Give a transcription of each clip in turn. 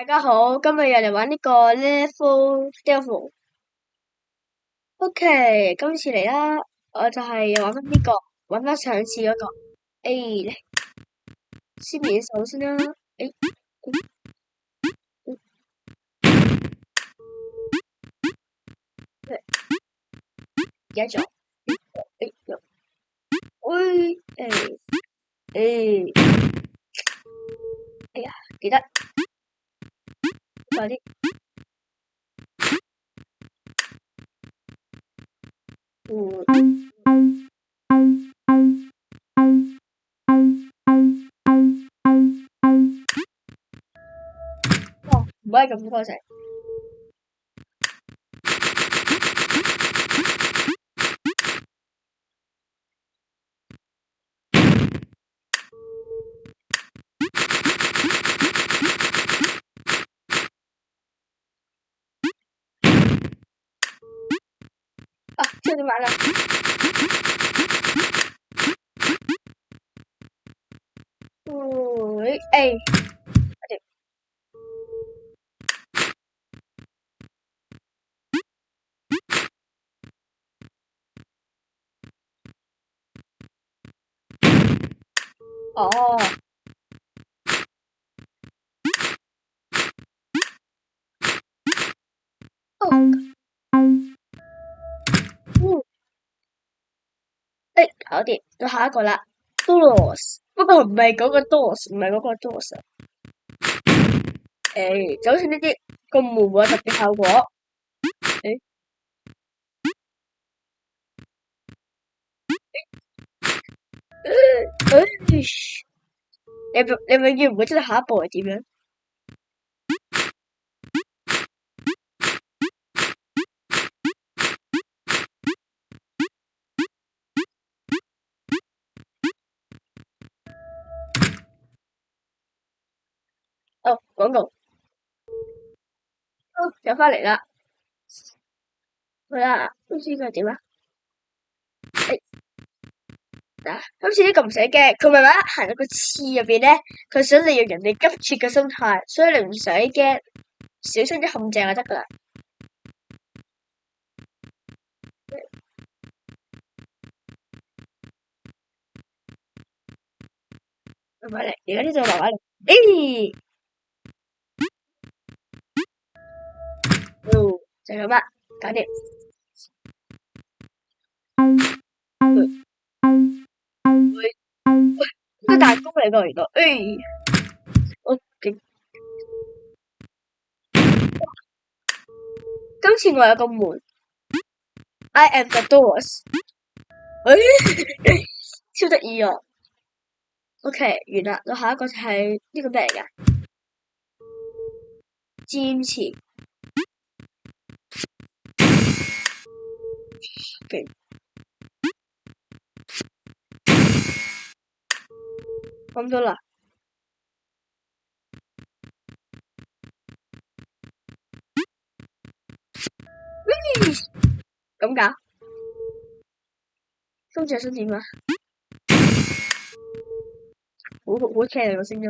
大家好，今日又嚟玩呢個 Level Devil。OK，今次嚟啦，我就係玩翻呢個，玩翻上次嗰個。嚟先免手先啦。而家做，哎呀，記得快啲。唔可以咁多謝。知道點玩啦。搞掂，到下一個啦。Doors，不過唔係嗰個 doors，唔係嗰個 doors。就好似呢啲個門會有特別效果。你永遠唔會知道下一步係點樣。廣告。又翻嚟啦。好啦，今次呢個係點啊？今次呢個唔使驚，佢慢慢行到個刺入邊咧，佢想利用人哋急切嘅心態，所以你唔使驚，小心啲陷阱就得噶啦。慢慢嚟，而家呢度慢慢嚟。就咁啦，搞掂。個大功嚟個原來，今次我有個門 ，I am the doors，超得意啊 ！OK， 完啦，到下一個就係呢個咩嚟噶？尖刺。咁多啦。咁搞？今次想點啊？好聽你個聲音。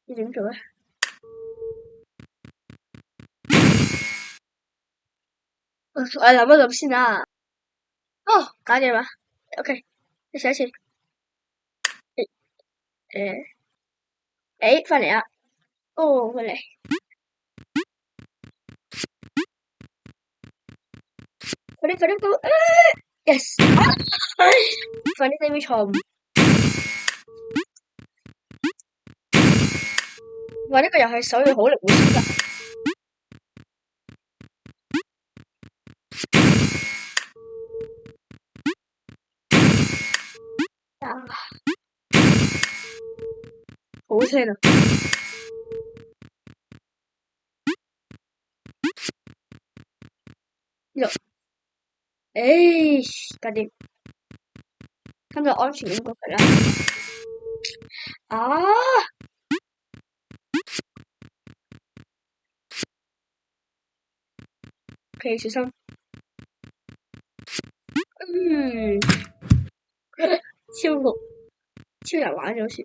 你點做咧？我諗一諗先啊。搞掂啦。OK，你試一次。翻嚟啦。翻嚟。快啲！Yes！快啲對面錯誤。哇！呢個遊戲手要好靈活先得。好聽啊！搞掂。跟住安全咁過去啦。，OK，小心。嗯，超綠，超人玩咗好似。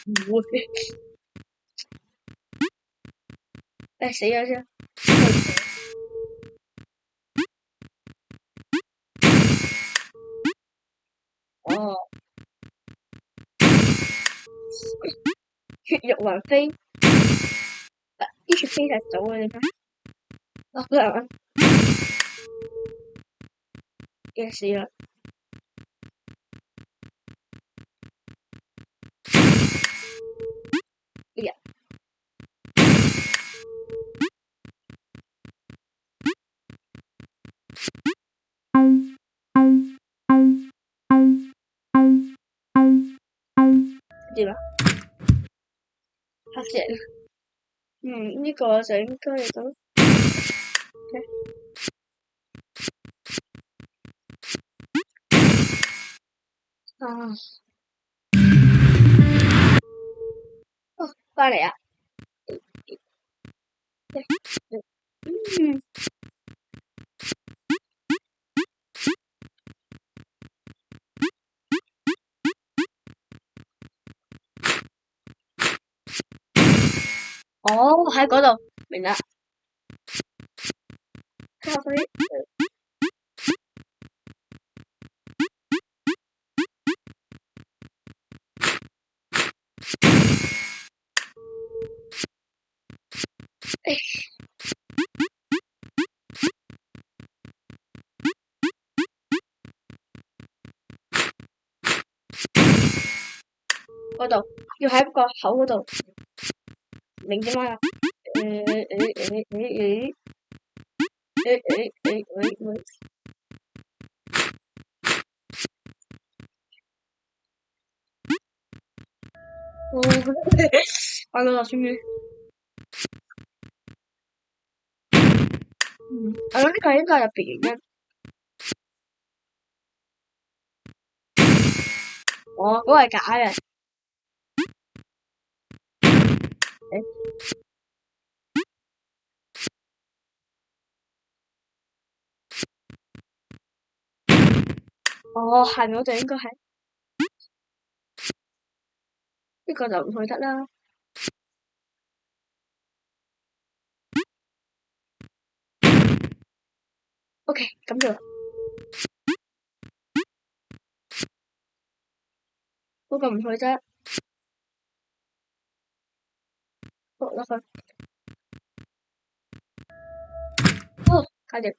唔會。死咗先。哦，血肉橫飛，啲血飛晒走啊！點解？哦，佢係嘅死啦！哎呀，點啊？嚇死人！呢個就應該嚟到。啊！哦，翻嚟啊！嗯，哦，喺嗰度，明啦。咖啡。嗰度要喺個口嗰度，明點啊？哦，玩到啦，終於。我諗呢個應該係特別原因。嗰個係假嘅。係咪我哋應該係呢個就唔去得啦。OK，咁就嗰個唔去得，落去。哦，搞掂。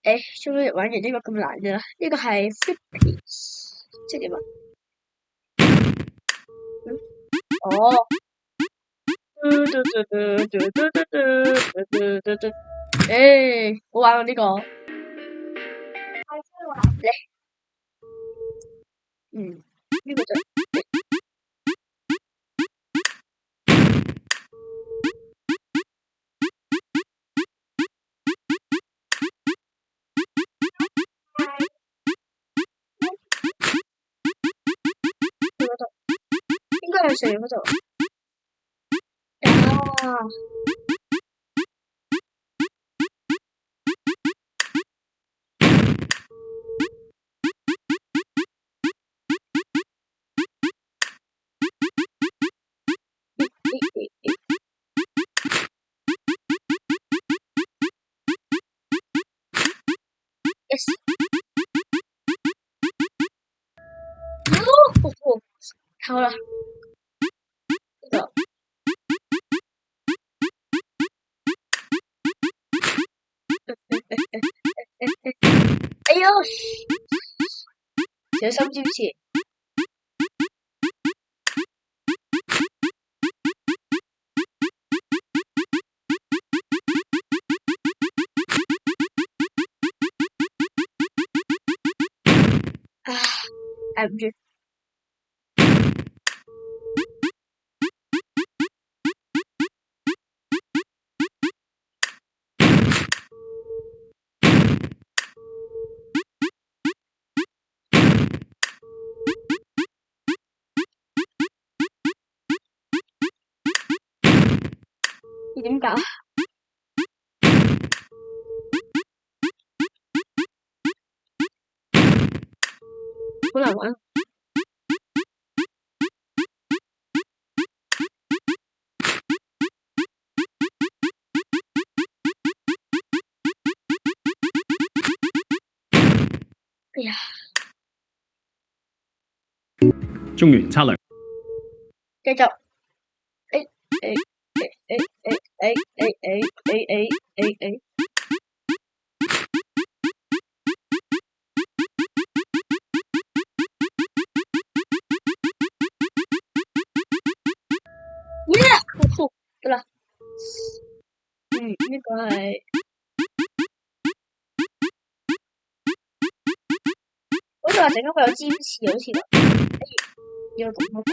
終於玩完呢個咁難嘅啦，呢個係 Flippy，即係點啊？哦。好玩喎呢個。嚟，呢個就嗰度，應該係上嗰度。啊！Yes。好啦，呢個。哎呦，小心支持。挨唔住。你點搞？好難玩。哎呀，中原策略。繼續。誒誒誒。好，得啦。呢個係好似話整一個有尖刺，好似要咁嗰個。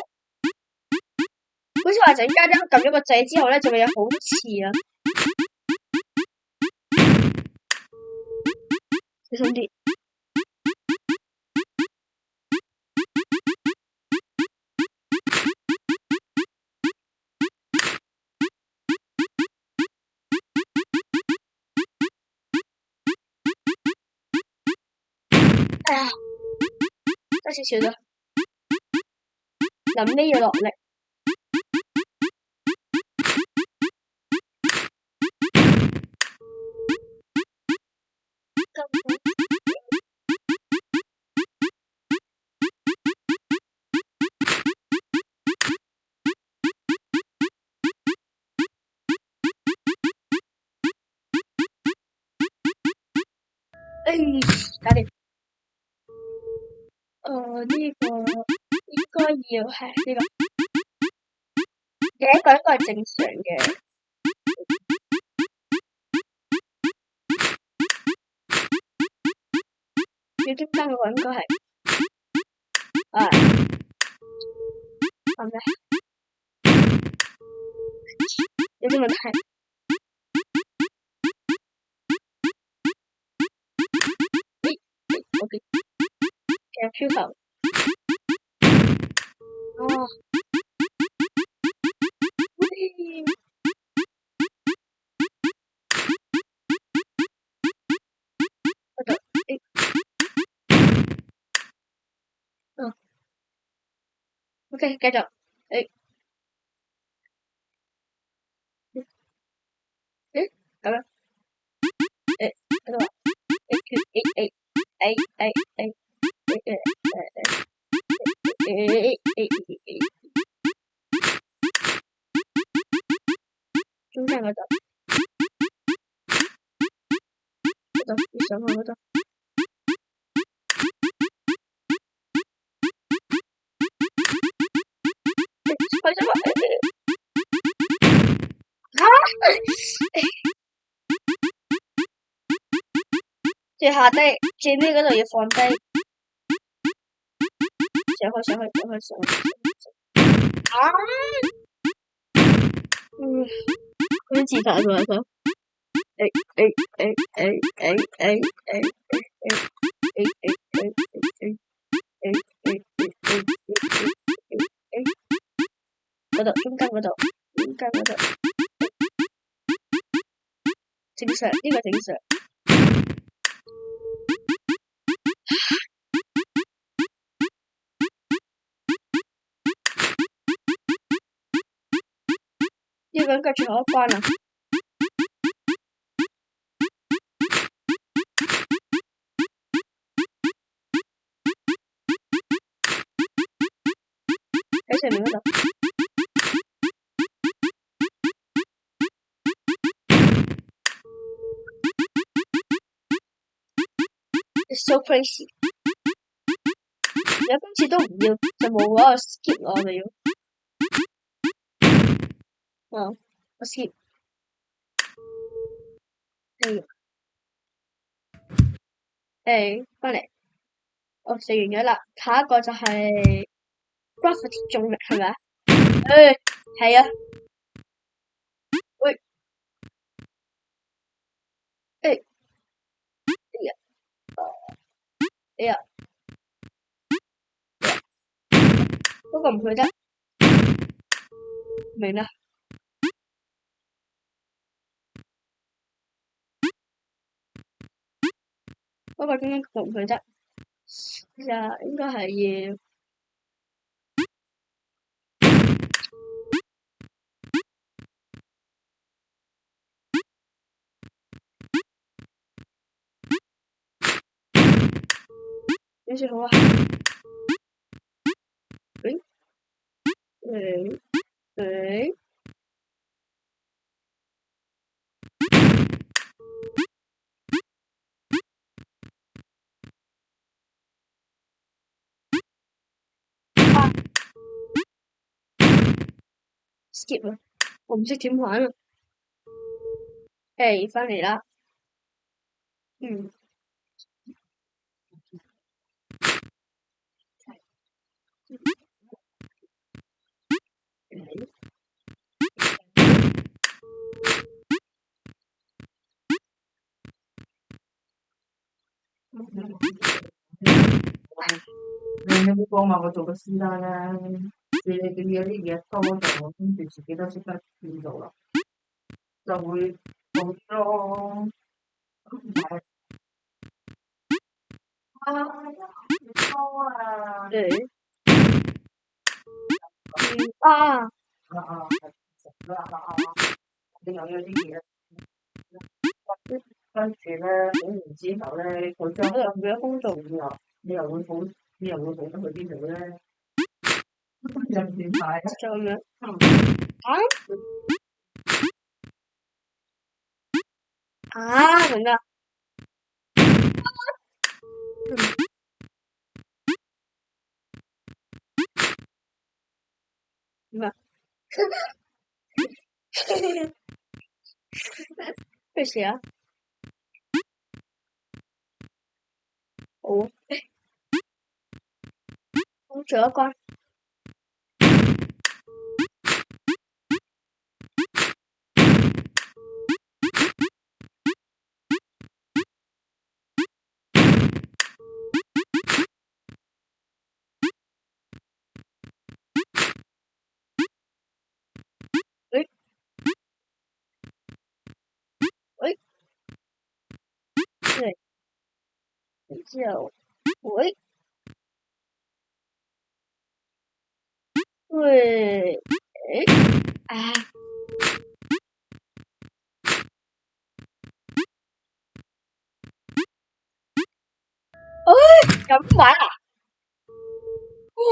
好似話陣間咧撳咗個掣之後咧，就會有好刺啊！小心啲。哎呀，得少少啦，臨尾要落力。搞掂。呢個應該要係呢個，第一個應該係正常嘅。要中間嗰個應該係咩？有啲問題。OK， 其實漂浮。OK， 繼續。咁樣。嗰度啊。中間嗰度。嗰度，要上去嗰度。開咗啦。最下低最尾嗰度要放低，上去。好自發喎佢。嗰度中間嗰度，正常呢個正常。呢個應該最後一關啦。喺上面嗰度。It's so crazy。有今次都唔要，就冇嗰個 skip 我哋要。我 skip。翻嚟。食完咗啦，下一個就係 gravity 重力係咪啊？係啊。喂。嗰個唔去得。明啦。嗰個中間嗰個唔去得。其實應該係要點算好啊？誒誒誒啊 skip 啊！我唔識點玩啊！誒，翻嚟啦，嗯，你有冇幫下我做個師奶啦？你有啲嘢多咗，跟住自己都識得變做啦，就會好咯。誒啊！你又有啲嘢，跟住咧，整完之後咧，佢將我又唔記得工作你又會好，你又會好得去邊度咧？又點解？就咁樣啊！明啦，點啊？咩事啊？好，咁仲有一關。誒誒，對，然之後，喂喂，誒啊！咁玩啊？哇！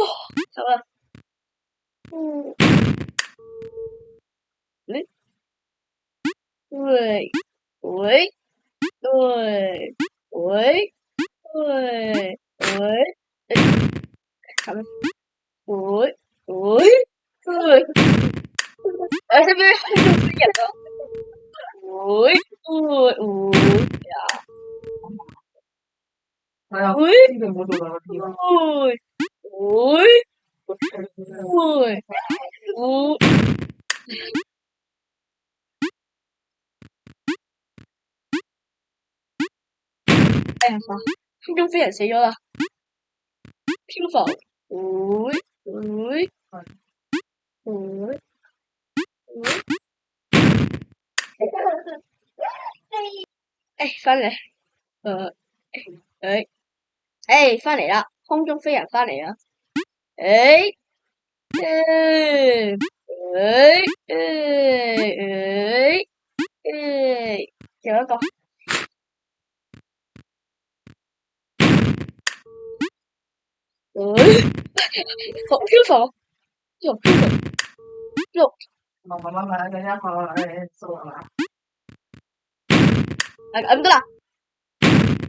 好啊，嗯，誒喂喂喂喂喂喂，誒，咁喂喂喂，係咪空中飛人啊？喂喂喂呀！係啊，喂呢度冇做到啲咯。喂喂喂喂，哎呀，空中飛人死咗啦！漂浮，喂喂喂喂，誒，翻嚟，誒誒，翻嚟啦！空中飛人翻嚟啦！誒誒誒誒誒，仲有一個，誒，漂浮，漂浮，漂浮，慢慢，等一下誒數係嘛？咁得啦！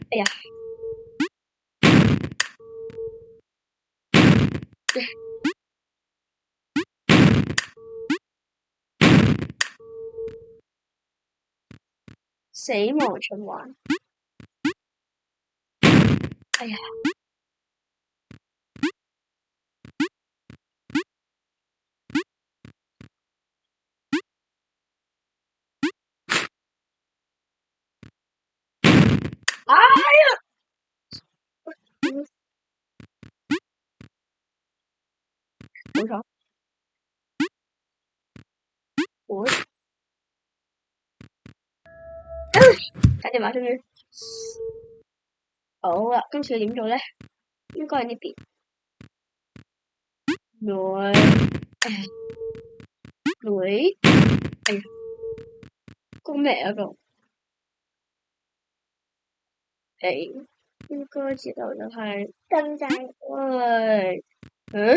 哎呀，死亡循環，哎呀，哎呀，好爽！我睇電話終於好啦，今次點做咧？應該係呢邊。女，女，哎呀，個咩啊個？應該知道就係更仔。喂，喂，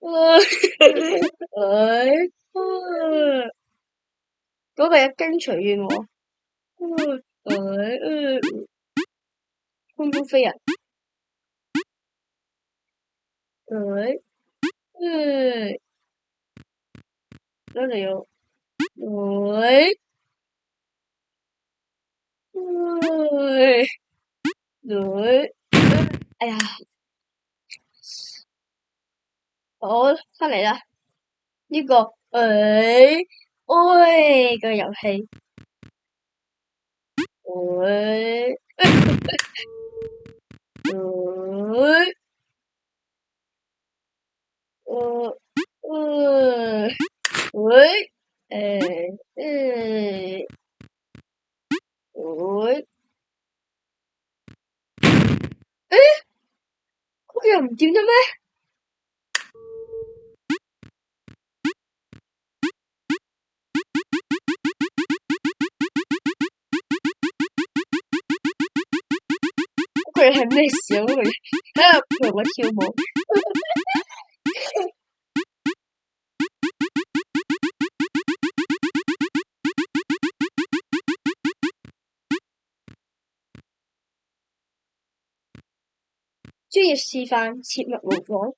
喂，嗰個有跟隨於我。空中飛人。嗰度有。哎呀，好，翻嚟啦！呢個個遊戲，嗰個又唔掂得咩？嗰個係咩事啊？嗰個喺度陪我跳舞。專業示範，切勿模仿。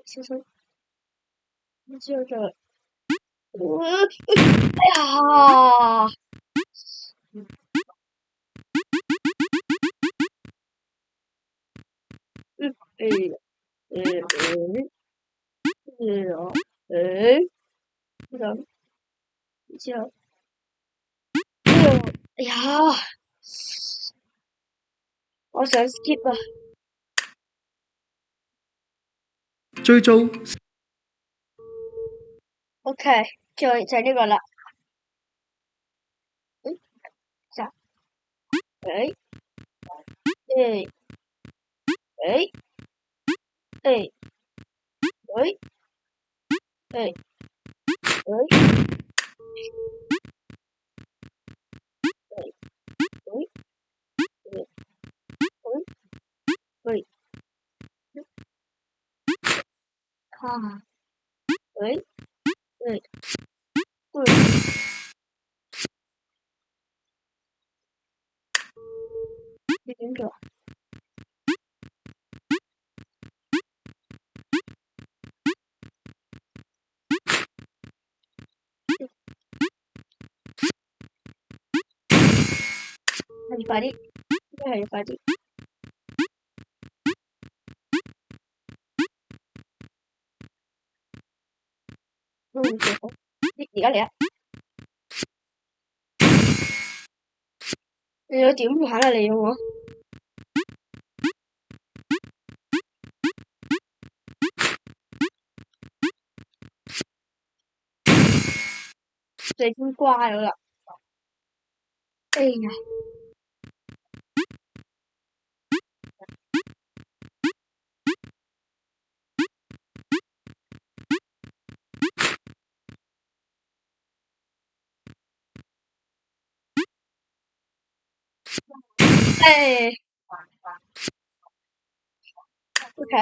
小心！之後再，哎呀！之後，哎呀！我想 skip 啊。追蹤 OK，就係呢個啦。你點做？係快啲，應該係快啲。而家嚟啊！你要點玩啊？你要我？你已經乖咗啦。哎呀！OK，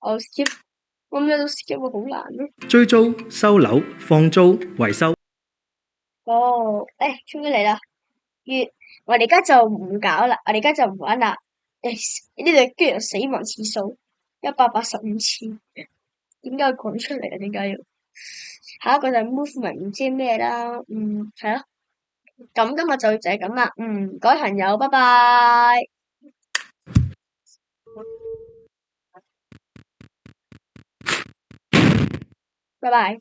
我 skip，我咩都 skip，好難咯。追租、收樓、放租、維修。終於嚟啦！我哋而家就唔搞啦，我哋而家就唔玩啦。呢度居然有死亡次數185次，點解要講出嚟啊？點解要？下一個就 movement 唔知咩啦，係咯。咁今日就係咁啦，各位朋友，拜拜，拜拜。